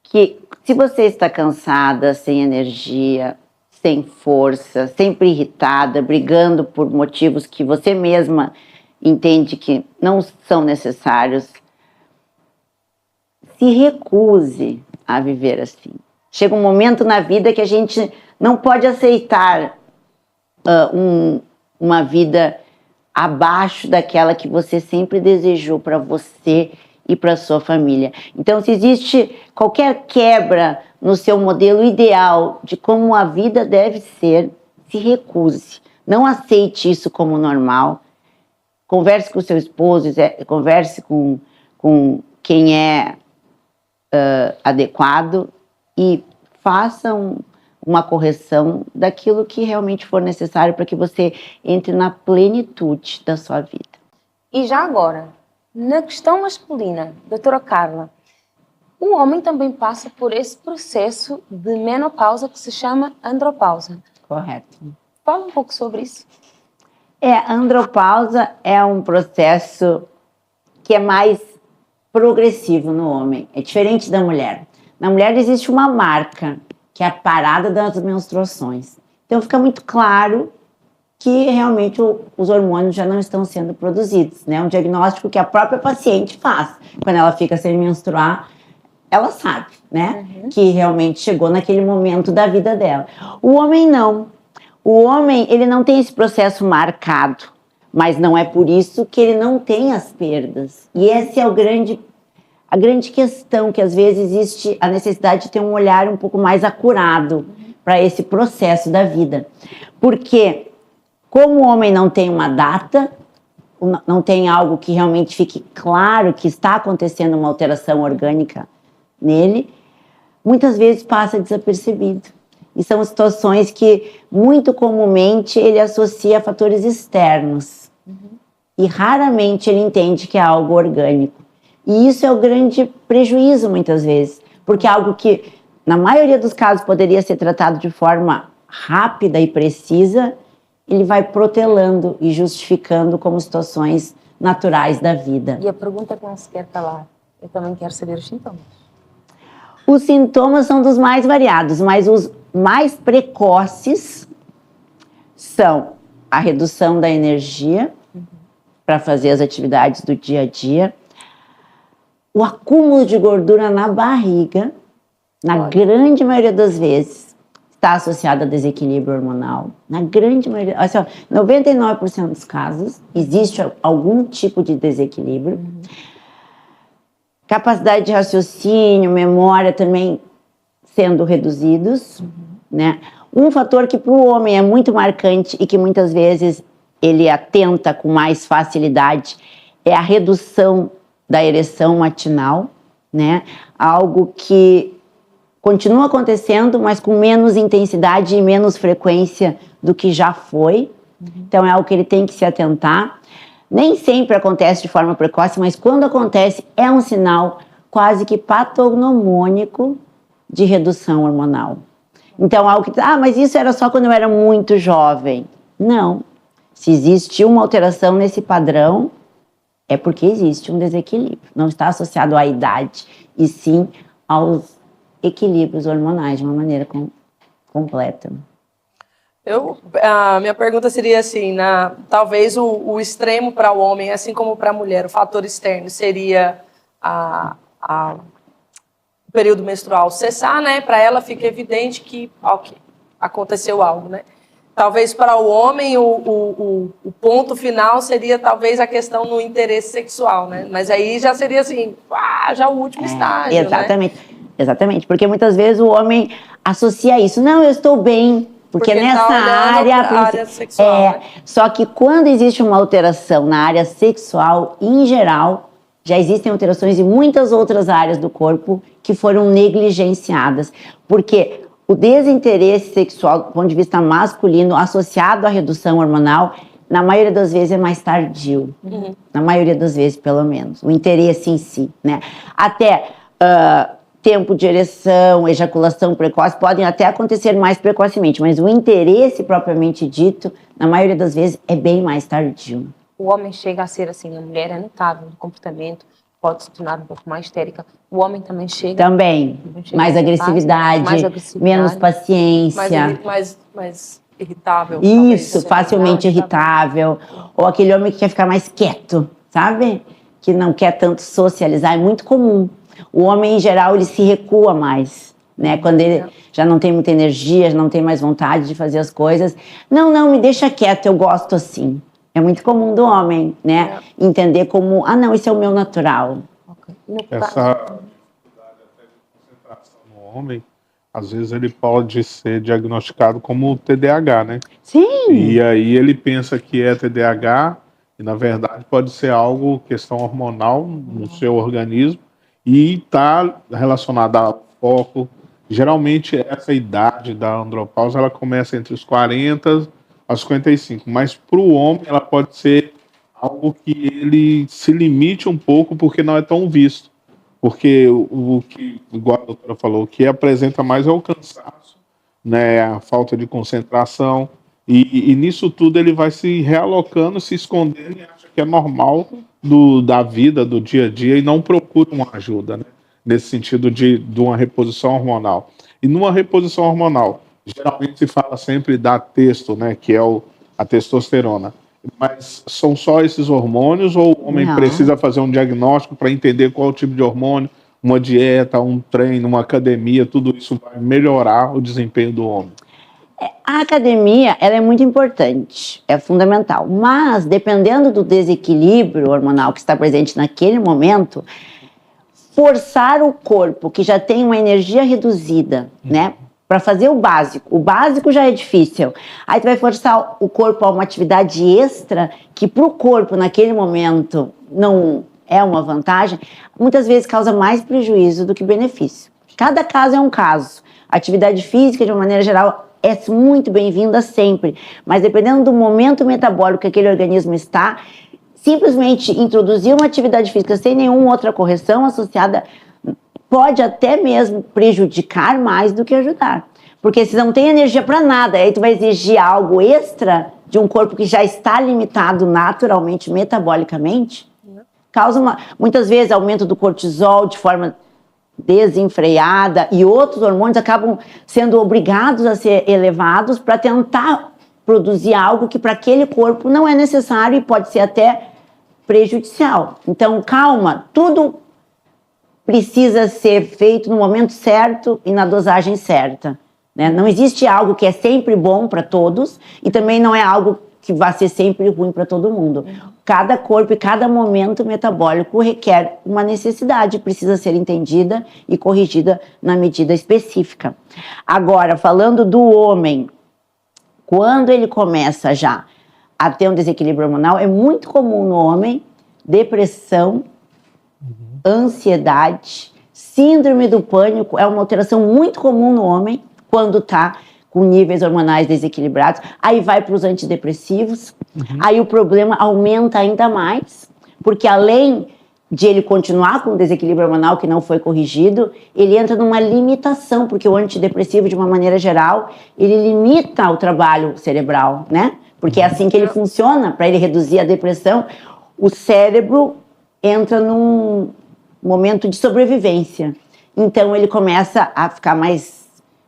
que se você está cansada, sem energia, sem força, sempre irritada, brigando por motivos que você mesma entende que não são necessários, se recuse a viver assim. Chega um momento na vida que a gente não pode aceitar uma vida abaixo daquela que você sempre desejou para você e para sua família. Então, se existe qualquer quebra no seu modelo ideal de como a vida deve ser, se recuse. Não aceite isso como normal. Converse com o seu esposo, converse com quem é adequado e faça uma correção daquilo que realmente for necessário para que você entre na plenitude da sua vida. E já agora, na questão masculina, doutora Carla, o homem também passa por esse processo de menopausa que se chama andropausa. Correto. Fala um pouco sobre isso. A andropausa é um processo que é mais progressivo no homem, é diferente da mulher. Na mulher existe uma marca, que é a parada das menstruações. Então fica muito claro que realmente os hormônios já não estão sendo produzidos, né? Um diagnóstico que a própria paciente faz. Quando ela fica sem menstruar, ela sabe, né? Que realmente chegou naquele momento da vida dela. O homem não. O homem, ele não tem esse processo marcado, mas não é por isso que ele não tem as perdas. E essa é a grande questão, que às vezes existe a necessidade de ter um olhar um pouco mais acurado para esse processo da vida. Porque, como o homem não tem uma data, não tem algo que realmente fique claro que está acontecendo uma alteração orgânica nele, muitas vezes passa desapercebido. E são situações que, muito comumente, ele associa a fatores externos. E raramente ele entende que é algo orgânico. E isso é o grande prejuízo, muitas vezes. Porque é algo que, na maioria dos casos, poderia ser tratado de forma rápida e precisa, ele vai protelando e justificando como situações naturais da vida. E a pergunta que não se quer calar, eu também quero saber os sintomas. Os sintomas são dos mais variados, mas os mais precoces são a redução da energia para fazer as atividades do dia a dia, o acúmulo de gordura na barriga, na grande maioria das vezes, está associado a desequilíbrio hormonal. Na grande maioria, assim, 99% dos casos, existe algum tipo de desequilíbrio. Capacidade de raciocínio, memória também sendo reduzidos, né? Um fator que para o homem é muito marcante e que muitas vezes ele atenta com mais facilidade é a redução da ereção matinal, né? Algo que continua acontecendo, mas com menos intensidade e menos frequência do que já foi. Então é algo que ele tem que se atentar. Nem sempre acontece de forma precoce, mas quando acontece é um sinal quase que patognomônico de redução hormonal. Então, algo que, mas isso era só quando eu era muito jovem. Não. Se existe uma alteração nesse padrão, é porque existe um desequilíbrio. Não está associado à idade, e sim aos equilíbrios hormonais de uma maneira completa. A minha pergunta seria assim, talvez o extremo para o homem, assim como para a mulher, o fator externo seria o período menstrual cessar, né? Para ela fica evidente que aconteceu algo, né? Talvez para o homem o ponto final seria talvez a questão no interesse sexual, né? Mas aí já seria assim, já o último estágio, exatamente, né? Exatamente, porque muitas vezes o homem associa isso. Não, eu estou bem, porque nessa área sexual. Né? Só que quando existe uma alteração na área sexual, em geral, já existem alterações em muitas outras áreas do corpo que foram negligenciadas. Porque o desinteresse sexual, do ponto de vista masculino, associado à redução hormonal, na maioria das vezes é mais tardio. Na maioria das vezes, pelo menos. O interesse em si, né? Até tempo de ereção, ejaculação precoce, podem até acontecer mais precocemente, mas o interesse propriamente dito, na maioria das vezes, é bem mais tardio. O homem chega a ser assim, a mulher é notável no comportamento, pode se tornar um pouco mais histérica. O homem também chega... Também. Mais agressividade, menos paciência. Mais irritável. Isso, facilmente irritável. Ou aquele homem que quer ficar mais quieto, sabe? Que não quer tanto socializar, é muito comum. O homem, em geral, ele se recua mais, né? Quando ele já não tem muita energia, já não tem mais vontade de fazer as coisas. Não, me deixa quieto, eu gosto assim. É muito comum do homem, né? Entender como, não, isso é o meu natural. Essa dificuldade até de concentração no homem, às vezes ele pode ser diagnosticado como TDAH, né? Sim! E aí ele pensa que é TDAH, e na verdade pode ser algo, questão hormonal no seu organismo, e está relacionada ao foco. Geralmente essa idade da andropausa ela começa entre os 40 aos 55, mas para o homem ela pode ser algo que ele se limite um pouco porque não é tão visto. Porque o que, igual a doutora falou, o que apresenta mais é o cansaço, né, a falta de concentração, e nisso tudo ele vai se realocando, se escondendo e acha que é normal da vida, do dia a dia, e não procura uma ajuda, né? Nesse sentido de uma reposição hormonal. E numa reposição hormonal, geralmente se fala sempre da testo, né? Que é a testosterona. Mas são só esses hormônios ou o homem precisa fazer um diagnóstico para entender qual tipo de hormônio, uma dieta, um treino, uma academia, tudo isso vai melhorar o desempenho do homem? A academia, ela é muito importante, é fundamental, mas dependendo do desequilíbrio hormonal que está presente naquele momento, forçar o corpo, que já tem uma energia reduzida, né, para fazer o básico já é difícil, aí tu vai forçar o corpo a uma atividade extra, que para o corpo naquele momento não é uma vantagem, muitas vezes causa mais prejuízo do que benefício. Cada caso é um caso. A atividade física, de uma maneira geral, é muito bem-vinda sempre, mas dependendo do momento metabólico que aquele organismo está, simplesmente introduzir uma atividade física sem nenhuma outra correção associada pode até mesmo prejudicar mais do que ajudar. Porque se não tem energia para nada, aí tu vai exigir algo extra de um corpo que já está limitado naturalmente, metabolicamente, causa muitas vezes aumento do cortisol de forma desenfreada, e outros hormônios acabam sendo obrigados a ser elevados para tentar produzir algo que para aquele corpo não é necessário e pode ser até prejudicial. Então, calma, tudo precisa ser feito no momento certo e na dosagem certa, né? Não existe algo que é sempre bom para todos e também não é algo que vai ser sempre ruim para todo mundo. Cada corpo e cada momento metabólico requer uma necessidade, precisa ser entendida e corrigida na medida específica. Agora, falando do homem, quando ele começa já a ter um desequilíbrio hormonal, é muito comum no homem depressão, ansiedade, síndrome do pânico, é uma alteração muito comum no homem quando está com níveis hormonais desequilibrados, aí vai para os antidepressivos, aí o problema aumenta ainda mais, porque além de ele continuar com o desequilíbrio hormonal que não foi corrigido, ele entra numa limitação, porque o antidepressivo, de uma maneira geral, ele limita o trabalho cerebral, né? Porque é assim que ele funciona, para ele reduzir a depressão. O cérebro entra num momento de sobrevivência. Então ele começa a ficar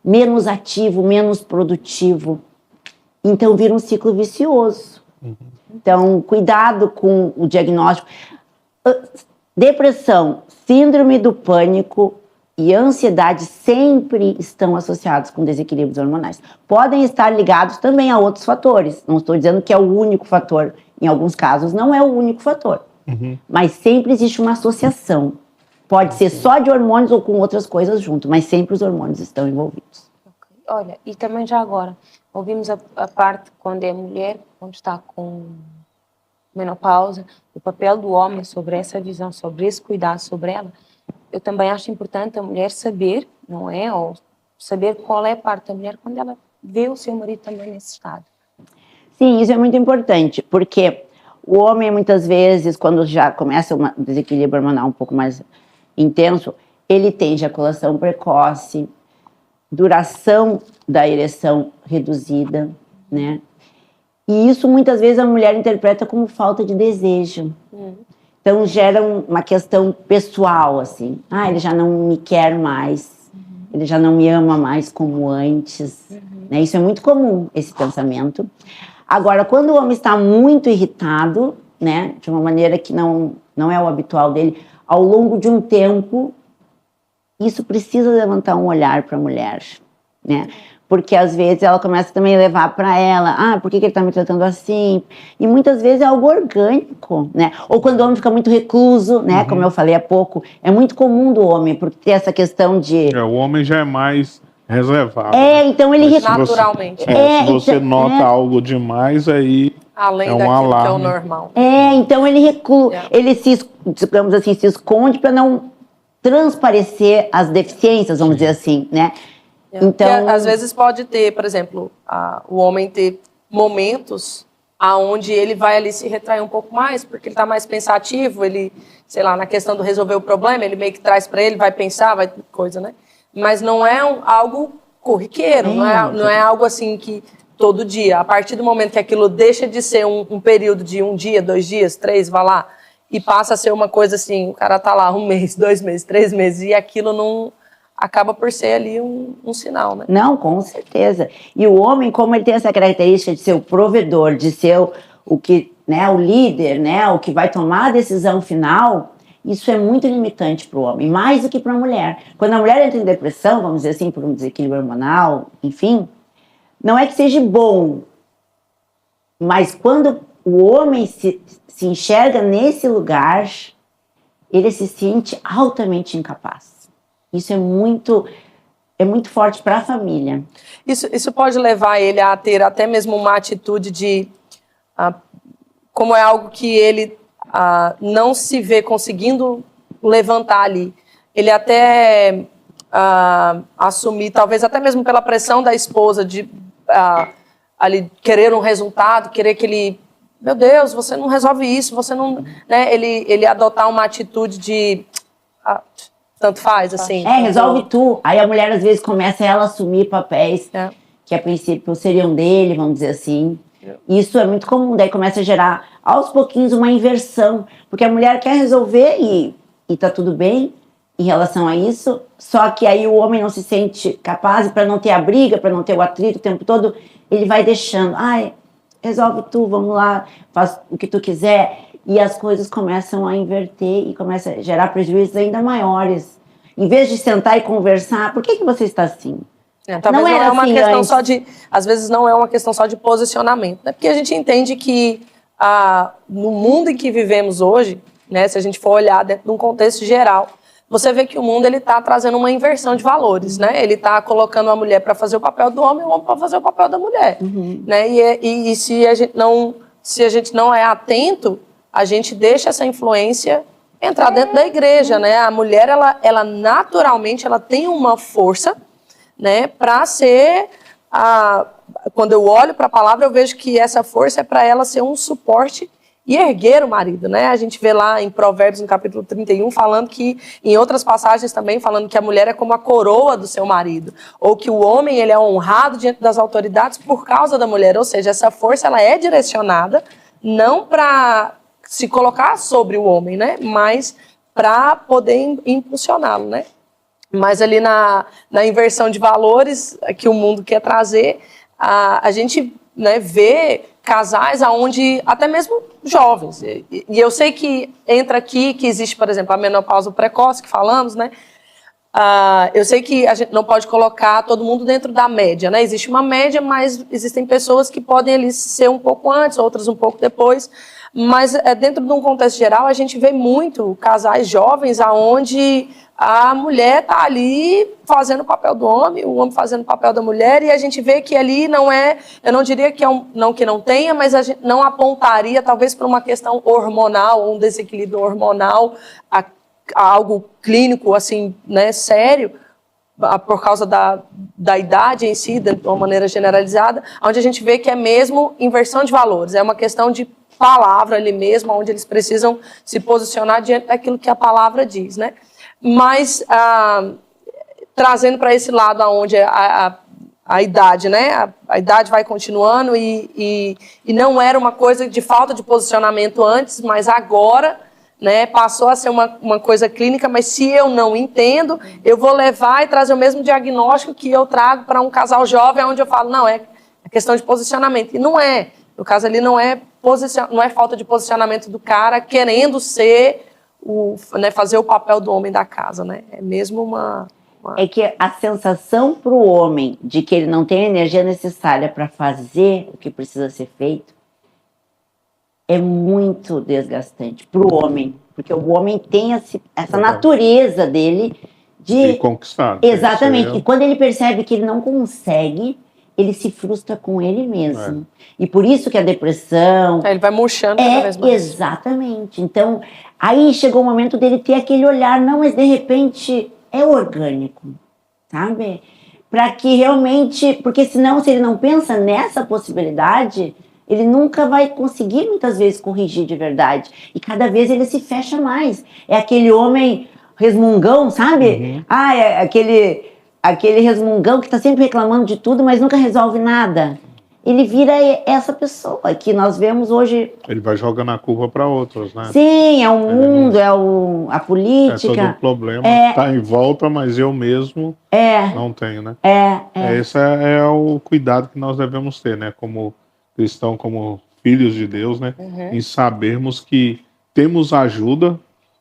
menos ativo, menos produtivo. Então vira um ciclo vicioso. Então, cuidado com o diagnóstico. Depressão, síndrome do pânico e ansiedade sempre estão associados com desequilíbrios hormonais. Podem estar ligados também a outros fatores. Não estou dizendo que é o único fator. Em alguns casos, não é o único fator. Mas sempre existe uma associação. Pode ser só de hormônios ou com outras coisas junto, mas sempre os hormônios estão envolvidos. Olha, e também já agora, ouvimos a parte quando é mulher, quando está com menopausa, o papel do homem sobre essa visão, sobre esse cuidado sobre ela. Eu também acho importante a mulher saber, não é? Ou saber qual é a parte da mulher quando ela vê o seu marido também nesse estado. Sim, isso é muito importante, porque o homem, muitas vezes, quando já começa um desequilíbrio hormonal um pouco mais intenso, ele tem ejaculação precoce, duração da ereção reduzida, né? E isso, muitas vezes, a mulher interpreta como falta de desejo. Então, gera uma questão pessoal, assim. Ele já não me quer mais, ele já não me ama mais como antes. Né? Isso é muito comum, esse pensamento. Agora, quando o homem está muito irritado, né, de uma maneira que não é o habitual dele, ao longo de um tempo, isso precisa levantar um olhar para a mulher, né? Porque às vezes ela começa também a levar para ela, por que ele está me tratando assim? E muitas vezes é algo orgânico, né? Ou quando o homem fica muito recluso, né? Como eu falei há pouco, é muito comum do homem, porque tem essa questão de... O homem já é mais reservado. Então ele... Naturalmente. Se você nota algo demais, aí além é um daquilo alarme. que é o normal. Então ele recua, ele digamos assim, se esconde para não transparecer as deficiências, vamos dizer assim, né? Então, porque, às vezes pode ter, por exemplo, o homem ter momentos aonde ele vai ali se retrair um pouco mais, porque ele está mais pensativo, ele, sei lá, na questão do resolver o problema, ele meio que traz para ele, vai pensar, vai coisa, né? Mas não é algo corriqueiro, não é algo assim que todo dia, a partir do momento que aquilo deixa de ser um período de 1 dia, 2 dias, 3, vai lá, e passa a ser uma coisa assim, o cara tá lá 1 mês, 2 meses, 3 meses, e aquilo não... acaba por ser ali um sinal, né? Não, com certeza. E o homem, como ele tem essa característica de ser o provedor, de ser o que, né, o líder, né, o que vai tomar a decisão final, isso é muito limitante para o homem, mais do que para a mulher. Quando a mulher entra em depressão, vamos dizer assim, por um desequilíbrio hormonal, enfim, não é que seja bom, mas quando o homem se enxerga nesse lugar, ele se sente altamente incapaz. Isso é muito forte para a família. Isso pode levar ele a ter até mesmo uma atitude de... como é algo que ele não se vê conseguindo levantar ali. Ele até assumir, talvez até mesmo pela pressão da esposa, de ali querer um resultado, querer que ele... Meu Deus, você não resolve isso, você não... Né? Ele adotar uma atitude de... tanto faz, assim. Resolve tu. Aí a mulher, às vezes, começa ela a assumir papéis que, a princípio, seriam dele, vamos dizer assim. Isso é muito comum. Daí começa a gerar, aos pouquinhos, uma inversão. Porque a mulher quer resolver e tá tudo bem em relação a isso. Só que aí o homem não se sente capaz, para não ter a briga, para não ter o atrito o tempo todo, ele vai deixando. Resolve tu, vamos lá, faz o que tu quiser. E as coisas começam a inverter e começam a gerar prejuízos ainda maiores. Em vez de sentar e conversar, por que você está assim? Talvez não é uma assim questão antes. Só de... Às vezes não é uma questão só de posicionamento. Né? Porque a gente entende que no mundo em que vivemos hoje, né, se a gente for olhar dentro de um contexto geral, você vê que o mundo está trazendo uma inversão de valores. Né? Ele está colocando a mulher para fazer o papel do homem e o homem para fazer o papel da mulher. Né? E se a gente não é atento, a gente deixa essa influência entrar dentro da igreja, né? A mulher, ela naturalmente, ela tem uma força, né? Para ser... Quando eu olho para a palavra, eu vejo que essa força é para ela ser um suporte e erguer o marido, né? A gente vê lá em Provérbios, no capítulo 31, falando que, em outras passagens também, falando que a mulher é como a coroa do seu marido, ou que o homem ele é honrado diante das autoridades por causa da mulher, ou seja, essa força ela é direcionada não para se colocar sobre o homem, né? Mas para poder impulsioná-lo, né? Mas ali na inversão de valores que o mundo quer trazer, a gente, né, vê casais aonde até mesmo jovens, e eu sei que entra aqui que existe, por exemplo, a menopausa precoce que falamos, né? Eu sei que a gente não pode colocar todo mundo dentro da média, né? Existe uma média, mas existem pessoas que podem ali ser um pouco antes, outras um pouco depois. Mas dentro de um contexto geral, a gente vê muito casais jovens aonde a mulher está ali fazendo o papel do homem, o homem fazendo o papel da mulher, e a gente vê que ali não é, eu não diria que não que não tenha, mas a gente não apontaria talvez para uma questão hormonal, um desequilíbrio hormonal, a algo clínico assim, né, sério, por causa da idade em si, de uma maneira generalizada, onde a gente vê que é mesmo inversão de valores, é uma questão de palavra ali mesmo, onde eles precisam se posicionar diante daquilo que a palavra diz, né? Mas trazendo para esse lado onde a idade, né? A idade vai continuando e não era uma coisa de falta de posicionamento antes, mas agora, né, passou a ser uma coisa clínica, mas se eu não entendo, eu vou levar e trazer o mesmo diagnóstico que eu trago para um casal jovem, onde eu falo, não, é questão de posicionamento. E não é. No caso ali não é falta de posicionamento do cara querendo ser, né, fazer o papel do homem da casa, né? É mesmo uma... É que a sensação para o homem de que ele não tem a energia necessária para fazer o que precisa ser feito é muito desgastante para o homem, porque o homem tem essa natureza dele de conquistar. Exatamente. E quando ele percebe que ele não consegue, ele se frustra com ele mesmo. E por isso que a depressão... Ele vai murchando cada vez mais. Exatamente. Então, aí chegou o momento dele ter aquele olhar, não, mas de repente é orgânico, sabe? Para que realmente... Porque senão, se ele não pensa nessa possibilidade, ele nunca vai conseguir, muitas vezes, corrigir de verdade. E cada vez ele se fecha mais. É aquele homem resmungão, sabe? É aquele resmungão que está sempre reclamando de tudo, mas nunca resolve nada. Ele vira essa pessoa que nós vemos hoje. Ele vai jogando a culpa para outros, né? Sim, é o mundo, a política. É todo o problema está em volta, mas eu mesmo não tenho, né? Esse é o cuidado que nós devemos ter, né? Como cristão, como filhos de Deus, né? Em sabermos que temos ajuda,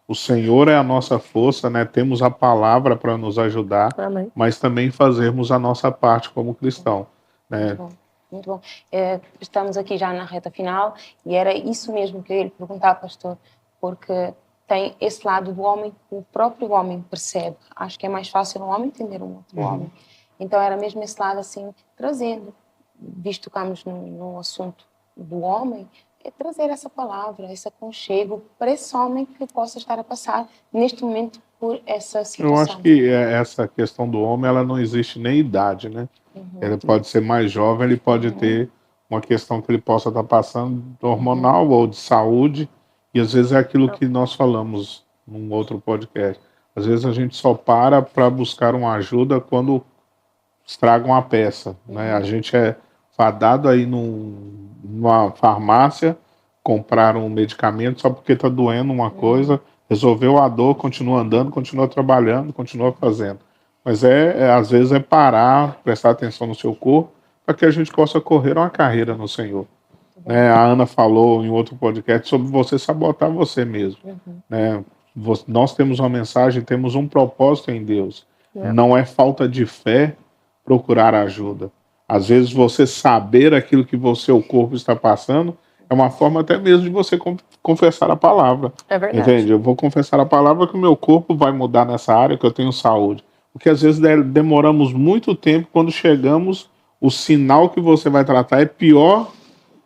o Senhor é a nossa força, né? Temos a palavra para nos ajudar, Amém. Mas também fazermos a nossa parte como cristão, né? Muito bom. Estamos aqui já na reta final e era isso mesmo que eu ia lhe perguntar, pastor, porque tem esse lado do homem, o próprio homem percebe. Acho que é mais fácil um homem entender um outro homem. Então era mesmo esse lado assim, trazendo, visto que tocamos no assunto do homem, é trazer essa palavra, esse aconchego para esse homem que possa estar a passar neste momento por essa situação. Eu acho que essa questão do homem, ela não existe nem idade, né? Ele pode ser mais jovem, ele pode ter uma questão que ele possa estar passando hormonal ou de saúde, e às vezes é aquilo que nós falamos num outro podcast. Às vezes a gente só para buscar uma ajuda quando estraga uma peça, né? A gente é fadado aí numa farmácia, comprar um medicamento só porque está doendo uma coisa, resolveu a dor, continua andando, continua trabalhando, continua fazendo. Mas às vezes é parar, prestar atenção no seu corpo, para que a gente possa correr uma carreira no Senhor. Né? A Ana falou em outro podcast sobre você sabotar você mesmo. Né? Nós temos uma mensagem, temos um propósito em Deus. Não é falta de fé procurar ajuda. Às vezes você saber aquilo que seu corpo está passando é uma forma até mesmo de você confessar a palavra. É verdade. Entende? Eu vou confessar a palavra que o meu corpo vai mudar nessa área, que eu tenho saúde. Porque às vezes demoramos muito tempo, quando chegamos, o sinal que você vai tratar é pior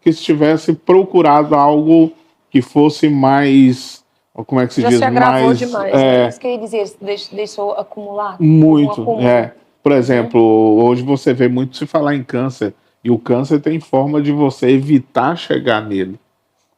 que se tivesse procurado algo que fosse mais, como é que se diz? Já se agravou mais, demais. Isso que eu ia dizer, deixou acumular. Muito, Por exemplo, hoje você vê muito se falar em câncer, e o câncer tem forma de você evitar chegar nele.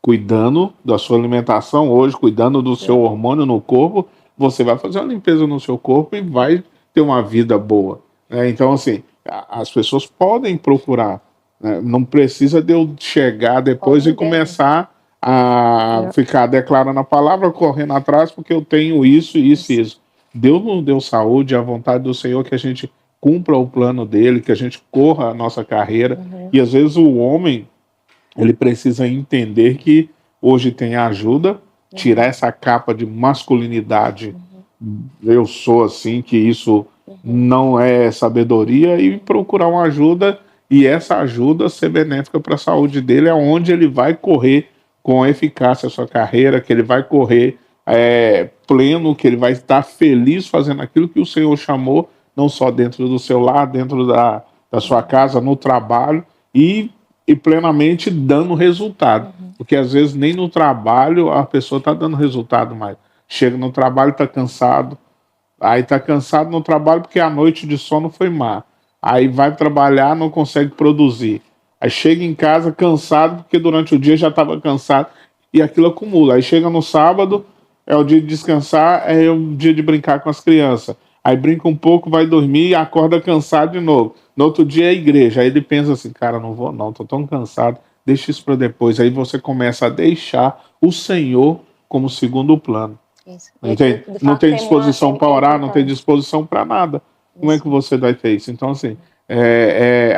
cuidando da sua alimentação hoje, cuidando do seu hormônio no corpo, você vai fazer uma limpeza no seu corpo e vai ter uma vida boa, né? Então, assim, as pessoas podem procurar, né? Não precisa de eu chegar depois e começar a ficar declarando a palavra, correndo atrás, porque eu tenho isso, isso e isso. Deus nos deu saúde, a vontade do Senhor que a gente cumpra o plano dele, que a gente corra a nossa carreira. E às vezes o homem, ele precisa entender que hoje tem ajuda, tirar essa capa de masculinidade, eu sou assim, que isso não é sabedoria, e procurar uma ajuda, e essa ajuda ser benéfica para a saúde dele, é onde ele vai correr com eficácia a sua carreira, que ele vai correr pleno, que ele vai estar feliz fazendo aquilo que o Senhor chamou, não só dentro do seu lar, dentro da sua casa, no trabalho, e plenamente dando resultado. Porque às vezes nem no trabalho a pessoa está dando resultado mais. Chega no trabalho, está cansado, aí está cansado no trabalho porque a noite de sono foi má. Aí vai trabalhar, não consegue produzir. Aí chega em casa cansado porque durante o dia já estava cansado e aquilo acumula. Aí chega no sábado, é o dia de descansar, é o dia de brincar com as crianças. Aí brinca um pouco, vai dormir e acorda cansado de novo. No outro dia é a igreja. Aí ele pensa assim, cara, não vou não, tô tão cansado, deixa isso para depois. Aí você começa a deixar o Senhor como segundo plano. Isso. Entende? Não tem disposição para orar, não tem disposição para nada. Como é que você vai ter isso? Então, assim,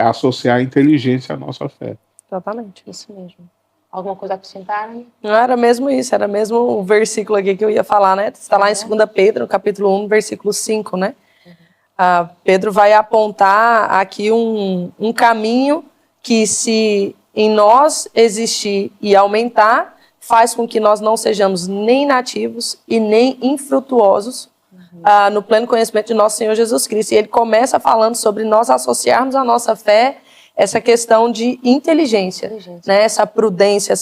associar a inteligência à nossa fé. Exatamente. Isso mesmo. Alguma coisa a acrescentar, Anny? Não era mesmo isso, era mesmo o versículo aqui que eu ia falar, né? Está lá em 2 Pedro, no capítulo 1, versículo 5, né? Pedro vai apontar aqui um caminho que, se em nós existir e aumentar, faz com que nós não sejamos nem nativos e nem infrutuosos no pleno conhecimento de nosso Senhor Jesus Cristo. E ele começa falando sobre nós associarmos a nossa fé, essa questão de inteligência, né? Essa prudência,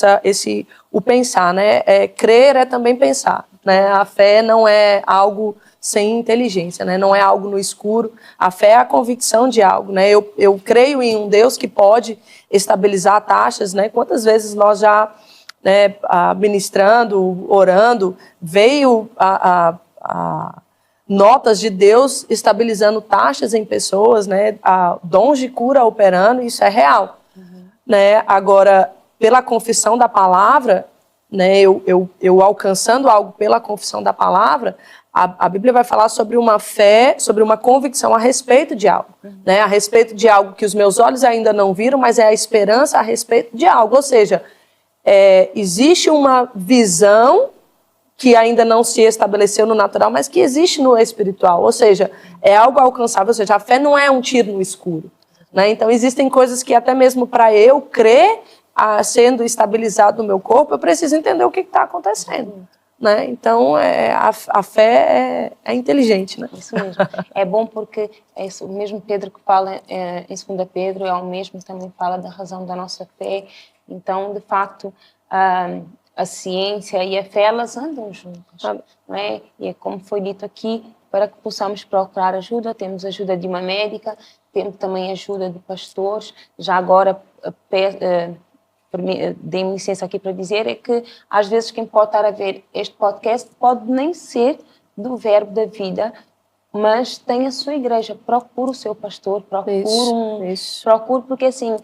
o pensar, né? Crer é também pensar, né? A fé não é algo sem inteligência, né? Não é algo no escuro. A fé é a convicção de algo, né? Eu creio em um Deus que pode estabilizar taxas, né? Quantas vezes nós já, né, ministrando, orando, veio notas de Deus estabilizando taxas em pessoas, né? Dons de cura operando, isso é real. Né? Agora, pela confissão da palavra, né, eu alcançando algo pela confissão da palavra, a Bíblia vai falar sobre uma fé, sobre uma convicção a respeito de algo. Né? A respeito de algo que os meus olhos ainda não viram, mas é a esperança a respeito de algo. Ou seja, existe uma visão que ainda não se estabeleceu no natural, mas que existe no espiritual. Ou seja, é algo alcançável. Ou seja, a fé não é um tiro no escuro. Né? Então, existem coisas que até mesmo para eu crer, sendo estabilizado no meu corpo, eu preciso entender o que está acontecendo. Né? Então, a fé é inteligente. Né? Isso mesmo. É bom porque o mesmo Pedro que fala em 2 Pedro é o mesmo que também fala da razão da nossa fé. Então, de facto, a ciência e a fé, elas andam juntas. Não é? E é como foi dito aqui, para que possamos procurar ajuda, temos ajuda de uma médica, temos também ajuda de pastores. Já agora, dê-me licença aqui para dizer, é que às vezes quem pode estar a ver este podcast pode nem ser do Verbo da Vida, mas tem a sua igreja. Procure o seu pastor, procure porque assim,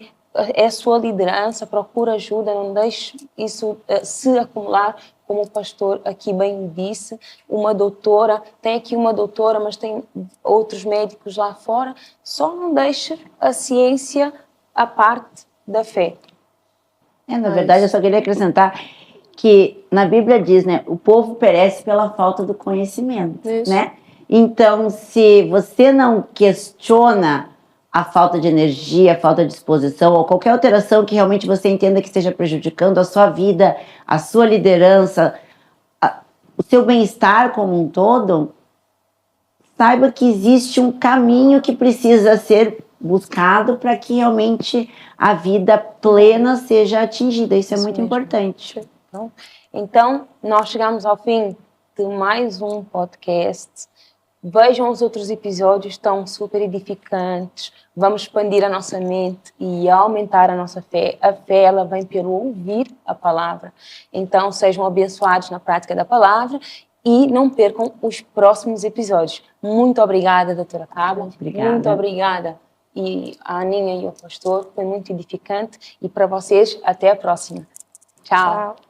é a sua liderança, procure ajuda, não deixe isso se acumular, como o pastor aqui bem disse. Uma doutora, tem aqui uma doutora, mas tem outros médicos lá fora. Só não deixe a ciência à parte da fé. Na verdade, eu só queria acrescentar que na Bíblia diz, né, o povo perece pela falta do conhecimento, né? Então, se você não questiona a falta de energia, a falta de disposição ou qualquer alteração que realmente você entenda que esteja prejudicando a sua vida, a sua liderança, o seu bem-estar como um todo, saiba que existe um caminho que precisa ser buscado para que realmente a vida plena seja atingida. Isso é muito importante. Então, nós chegamos ao fim de mais um podcast. Vejam os outros episódios, estão super edificantes. Vamos expandir a nossa mente e aumentar a nossa fé. A fé, ela vem pelo ouvir a palavra. Então, sejam abençoados na prática da palavra e não percam os próximos episódios. Muito obrigada, doutora Carla. Obrigada. Muito obrigada. E a Aninha e o pastor, foi muito edificante. E para vocês, até a próxima. Tchau. Tchau.